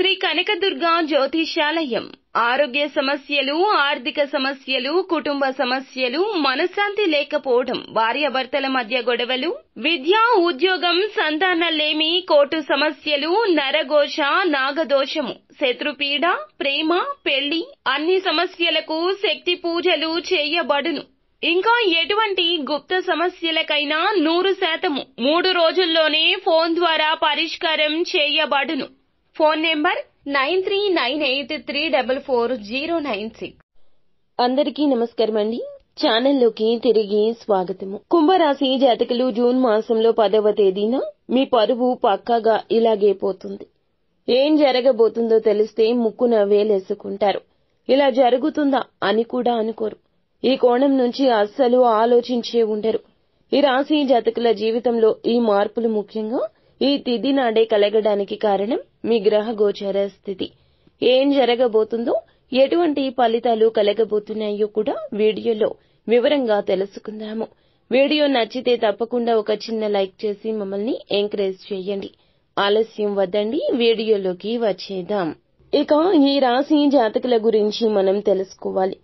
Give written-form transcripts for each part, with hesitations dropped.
శ్రీ కనకదుర్గ జ్యోతిషాలయం. ఆరోగ్య సమస్యలు, ఆర్థిక సమస్యలు, కుటుంబ సమస్యలు, మనశ్శాంతి లేకపోవడం, భార్యాభర్తల మధ్య గొడవలు, విద్య, ఉద్యోగం, సంతానలేమి, కోర్టు సమస్యలు, నరఘోష, నాగదోషము, శత్రుపీడ, ప్రేమ, పెళ్లి, అన్ని సమస్యలకు శక్తి పూజలు చేయబడును. ఇంకా ఎటువంటి గుప్త సమస్యలకైనా 100% 3 రోజుల్లోనే ఫోన్ ద్వారా పరిష్కారం చేయబడును. Phone number 9398344096. అందరికీ నమస్కారం అండి. ఛానల్లోకి తిరిగి స్వాగతము. కుంభరాశి జాతకులు జూన్ మాసంలో 10వ తేదీన మీ పరువు పక్కాగా ఇలాగే పోతుంది. ఏం జరగబోతుందో తెలిస్తే ముక్కున వేలేసుకుంటారు. ఇలా జరుగుతుందా అని కూడా అనుకోరు. ఈ కోణం నుంచి అస్సలు ఆలోచించే ఉండరు. ఈ రాశి జాతకుల జీవితంలో ఈ మార్పులు ముఖ్యంగా ఈ తిథి నాడే కలగడానికి కారణం మీ గ్రహ గోచర స్థితి. ఏం జరగబోతుందో, ఎటువంటి ఫలితాలు కలగబోతున్నాయో కూడా వీడియోలో వివరంగా తెలుసుకుందాము. వీడియో నచ్చితే తప్పకుండా ఒక చిన్న లైక్ చేసి మమ్మల్ని ఎంకరేజ్ చేయండి. ఆలస్యం వద్దండి, వీడియోలోకి వచ్చేద్దాం. ఇక ఈ రాశి జాతకుల గురించి మనం తెలుసుకోవాలి.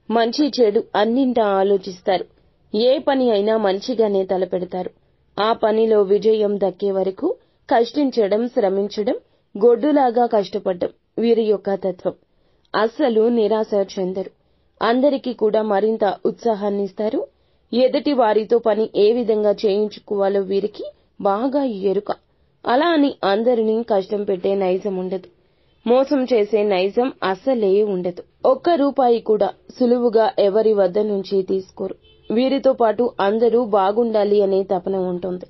మంచి చెడు అన్నింటా ఆలోచిస్తారు. ఏ పని అయినా మంచిగానే తలపెడతారు. ఆ పనిలో విజయం దక్కే వరకు కష్టించడం, శ్రమించడం, గొడ్డులాగా కష్టపడ్డం వీరి యొక్క తత్వం. అస్సలు నిరాశ చెందరు. అందరికీ కూడా మరింత ఉత్సాహాన్నిస్తారు. ఎదుటి వారితో పని ఏ విధంగా చేయించుకోవాలో వీరికి బాగా ఎరుక. అలా అని అందరినీ కష్టం పెట్టే నైజం ఉండదు. మోసం చేసే నైజం అస్సలే ఉండదు. ఒక్క రూపాయి కూడా సులువుగా ఎవరి వద్ద నుంచి తీసుకోరు. వీరితో పాటు అందరూ బాగుండాలి అనే తపన ఉంటుంది.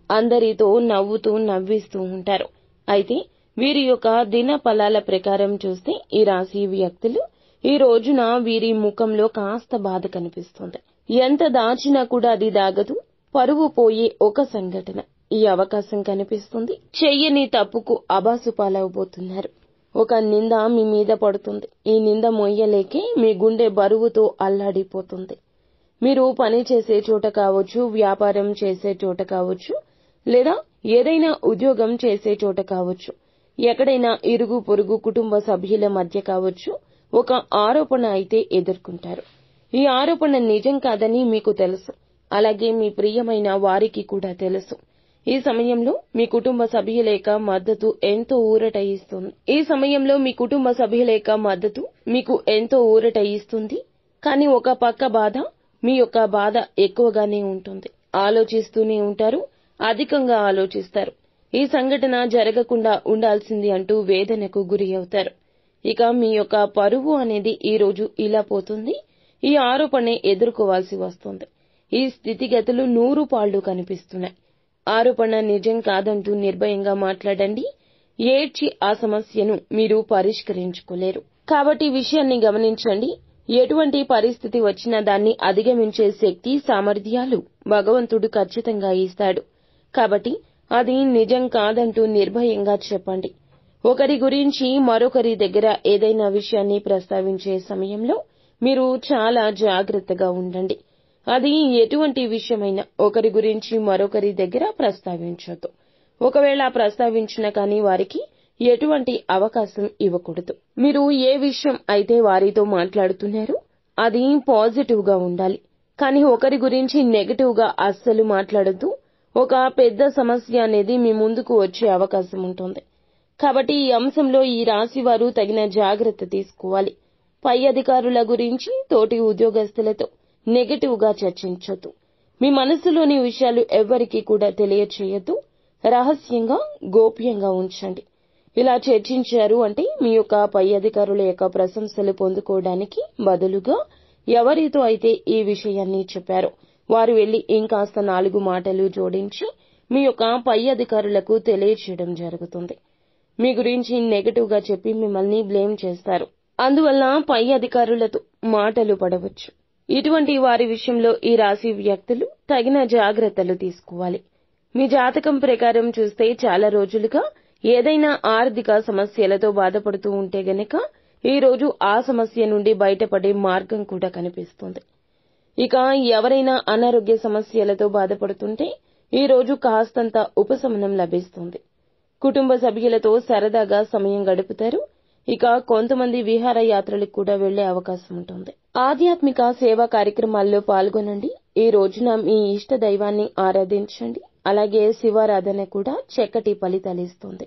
అందరితో నవ్వుతూ నవ్విస్తూ ఉంటారు. అయితే వీరి యొక్క దిన ఫలాల ప్రకారం చూస్తే ఈ రాశి వ్యక్తులు ఈ రోజున వీరి ముఖంలో కాస్త బాధ కనిపిస్తుంది. ఎంత దాచినా కూడా అది దాగదు. పరువు పోయే ఒక సంఘటన ఈ అవకాశం కనిపిస్తుంది. చెయ్యని తప్పుకు అబాసు పాలవబోతున్నారు. ఒక నింద మీ మీద పడుతుంది. ఈ నింద మొయ్యలేకే మీ గుండె బరువుతో అల్లాడిపోతుంది. మీరు పని చేసే చోట కావచ్చు, వ్యాపారం చేసే చోట కావచ్చు, లేదా ఏదైనా ఉద్యోగం చేసే చోట కావచ్చు, ఎక్కడైనా ఇరుగు పొరుగు కుటుంబ సభ్యుల మధ్య కావచ్చు, ఒక ఆరోపణ అయితే ఎదుర్కొంటారు. ఈ ఆరోపణ నిజం కాదని మీకు తెలుసు. అలాగే మీ ప్రియమైన వారికి కూడా తెలుసు. ఈ సమయంలో మీ కుటుంబ సభ్యుల యొక్క మద్దతు ఎంతో ఊరట ఇస్తుంది. కానీ ఒక పక్క బాధ, మీ యొక్క బాధ ఎక్కువగానే ఉంటుంది. ఆలోచిస్తూనే ఉంటారు. అధికంగా ఆలోచిస్తారు. ఈ సంఘటన జరగకుండా ఉండాల్సింది అంటూ వేదనకు గురి అవుతారు. ఇక మీ యొక్క పరువు అనేది ఈ రోజు ఇలా పోతుంది. ఈ ఆరోపణే ఎదుర్కోవాల్సి వస్తుంది. ఈ స్థితిగతులు 100 పాళ్లు కనిపిస్తున్నాయి. ఆరోపణ నిజం కాదంటూ నిర్భయంగా మాట్లాడండి. ఏడ్చి ఆ సమస్యను మీరు పరిష్కరించుకోలేరు. కాబట్టి విషయాన్ని గమనించండి. ఎటువంటి పరిస్థితి వచ్చినా దాన్ని అధిగమించే శక్తి, సామర్థ్యాలు భగవంతుడు ఖచ్చితంగా ఇస్తాడు. కాబట్టి అది నిజం కాదంటూ నిర్భయంగా చెప్పండి. ఒకరి గురించి మరొకరి దగ్గర ఏదైనా విషయాన్ని ప్రస్తావించే సమయంలో మీరు చాలా జాగ్రత్తగా ఉండండి. అది ఎటువంటి విషయమైనా ఒకరి గురించి మరొకరి దగ్గర ప్రస్తావించొద్దు. ఒకవేళ ప్రస్తావించినా కానీ వారికి ఎటువంటి అవకాశం ఇవ్వకూడదు. మీరు ఏ విషయం అయితే వారితో మాట్లాడుతున్నారో అది పాజిటివ్ గా ఉండాలి. కానీ ఒకరి గురించి నెగటివ్ గా అస్సలు మాట్లాడొద్దు. ఒక పెద్ద సమస్య అనేది మీ ముందుకు వచ్చే అవకాశం ఉంటుంది. కాబట్టి ఈ అంశంలో ఈ రాశి వారు తగిన జాగ్రత్త తీసుకోవాలి. పై అధికారుల గురించి, తోటి ఉద్యోగస్తులతో నెగటివ్ గా చర్చించొద్దు. మీ మనసులోని విషయాలు ఎవ్వరికీ కూడా తెలియచేయొద్దు. రహస్యంగా, గోప్యంగా ఉంచండి. ఇలా చర్చించారు అంటే మీ యొక్క పై అధికారుల యొక్క ప్రశంసలు పొందుకోవడానికి బదులుగా ఎవరితో అయితే ఈ విషయాన్ని చెప్పారో వారు వెళ్లి ఇంకాస్త 4 మాటలు జోడించి మీ యొక్క పై అధికారులకు తెలియచేయడం జరుగుతుంది. మీ గురించి నెగటివ్ గా చెప్పి మిమ్మల్ని బ్లేమ్ చేస్తారు. అందువల్ల పై అధికారులతో మాటలు పడవచ్చు. ఇటువంటి వారి విషయంలో ఈ రాశి వ్యక్తులు తగిన జాగ్రత్తలు తీసుకోవాలి. మీ జాతకం ప్రకారం చూస్తే చాలా రోజులుగా ఏదైనా ఆర్థిక సమస్యలతో బాధపడుతూ ఉంటే గనక ఈ రోజు ఆ సమస్య నుండి బయటపడే మార్గం కూడా కనిపిస్తుంది. ఇక ఎవరైనా అనారోగ్య సమస్యలతో బాధపడుతుంటే ఈ రోజు కాస్తంత ఉపశమనం లభిస్తుంది. కుటుంబ సభ్యులతో సరదాగా సమయం గడుపుతారు. ఇక కొంతమంది విహారయాత్రలకు కూడా వెళ్లే అవకాశం ఉంటుంది. ఆధ్యాత్మిక సేవా కార్యక్రమాల్లో పాల్గొనండి. ఈ రోజున మీ ఇష్ట దైవాన్ని ఆరాధించండి. అలాగే శివారాధన కూడా చక్కటి ఫలితాలిస్తుంది.